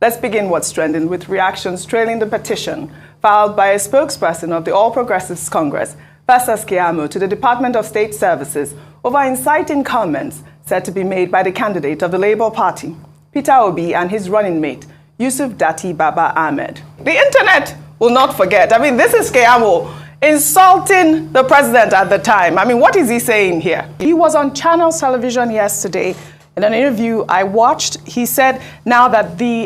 Let's begin what's trending with reactions trailing the petition filed by a spokesperson of the All Progressives Congress, Festus Keyamo, to the Department of State Services over inciting comments said to be made by the candidate of the Labour Party, Peter Obi, and his running mate, Yusuf Datti Baba Ahmed. The internet will not forget. I mean, this is Keyamo insulting the president at the time. I mean, what is he saying here? He was on Channels Television yesterday. In an interview I watched, he said now that the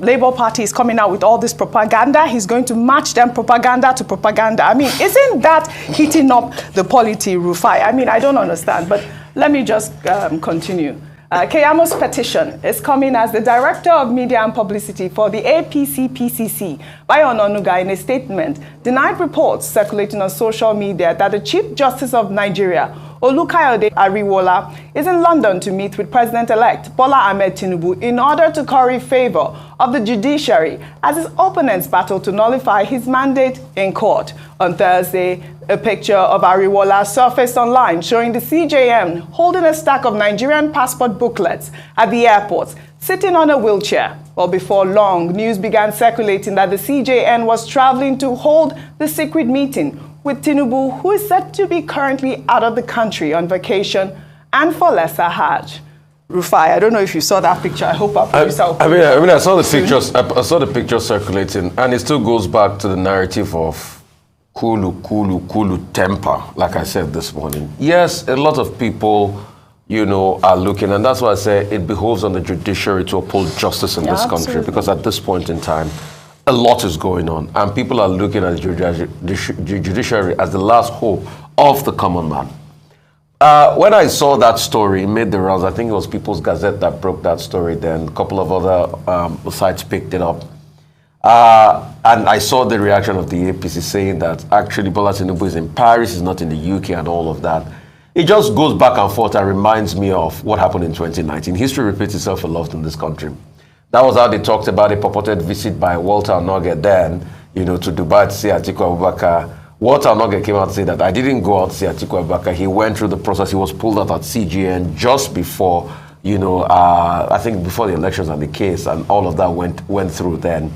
Labour Party is coming out with all this propaganda, he's going to match them propaganda to propaganda. I mean, isn't that heating up the polity, Rufai? I mean, I don't understand, but let me just continue. Keyamo's petition is coming as the Director of Media and Publicity for the APC-PCC, Bayo Ononuga, in a statement, denied reports circulating on social media that the Chief Justice of Nigeria, Olukayode Ariwola, is in London to meet with President-elect Bola Ahmed Tinubu in order to curry favor of the judiciary as his opponents battle to nullify his mandate in court. On Thursday, a picture of Ariwola surfaced online showing the CJN holding a stack of Nigerian passport booklets at the airport, sitting on a wheelchair. Well, before long, news began circulating that the CJN was traveling to hold the secret meeting with Tinubu, who is said to be currently out of the country on vacation and for lesser Hajj. Rufai, I don't know if you saw that picture. I hope our producer will put it I mean, I saw the pictures. I saw the picture circulating, and it still goes back to the narrative of Kulu temper, like I said this morning. Yes, a lot of people, you know, are looking, and that's why I say it behoves on the judiciary to uphold justice in this country, because at this point in time, a lot is going on, and people are looking at the judiciary as the last hope of the common man. When I saw that story, it made the rounds. I think it was People's Gazette that broke that story. Then a couple of other sites picked it up. And I saw the reaction of the APC saying that actually Bola Tinubu is in Paris, he's not in the UK and all of that. It just goes back and forth and reminds me of what happened in 2019. History repeats itself a lot in this country. That was how they talked about a purported visit by Walter Onoge then, you know, to Dubai to see Atiku Abubakar. Walter Onoge came out to say that I didn't go out to see Atiku Abubakar. He went through the process. He was pulled out at CJN just before, you know, I think before the elections and the case, and all of that went through then.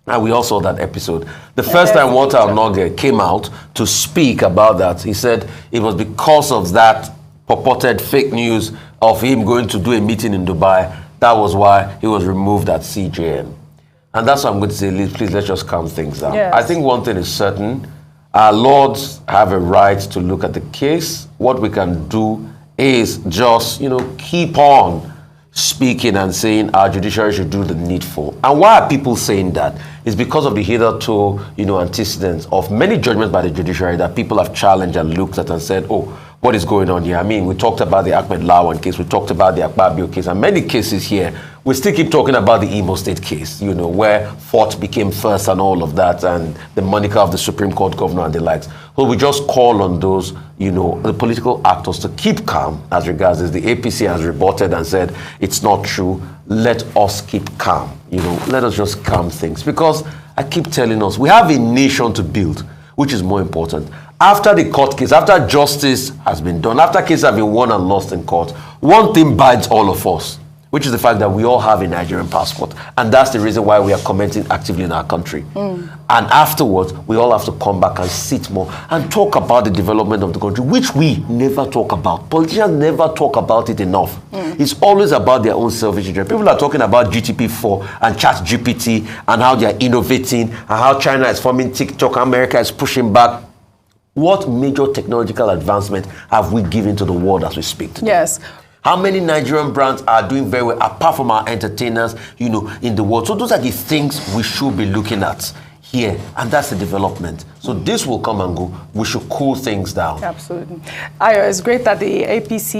And we all saw that episode. The first time Walter Onoge came out to speak about that, he said it was because of that purported fake news of him going to do a meeting in Dubai. That was why he was removed at CJN. And that's what I'm going to say. Please, let's just calm things down. Yes. I think one thing is certain. Our lords have a right to look at the case. What we can do is just, you know, keep on speaking and saying our judiciary should do the needful. And why are people saying that? It's because of the hitherto, you know, antecedents of many judgments by the judiciary that people have challenged and looked at and said, oh, what is going on here? I mean, we talked about the Ahmed Lawan case, we talked about the Akpabio case, and many cases here. We still keep talking about the Imo State case, you know, where Fort became first and all of that, and the moniker of the Supreme Court governor and the likes. So we just call on those, you know, the political actors to keep calm as regards this. The APC has reported and said it's not true. Let us keep calm, you know, let us just calm things. Because I keep telling us, we have a nation to build, which is more important. After the court case, after justice has been done, after cases have been won and lost in court, one thing binds all of us, which is the fact that we all have a Nigerian passport. And that's the reason why we are commenting actively in our country. And afterwards, we all have to come back and sit more and talk about the development of the country, which we never talk about. Politicians never talk about it enough. It's always about their own selfish interest. People are talking about GTP4 and ChatGPT and how they are innovating and how China is forming TikTok, America is pushing back. What major technological advancement have we given to the world as we speak today? Yes. How many Nigerian brands are doing very well, apart from our entertainers, you know, in the world? So those are the things we should be looking at here, and that's the development. So this will come and go. We should cool things down. Absolutely. Ayo, it's great that the APC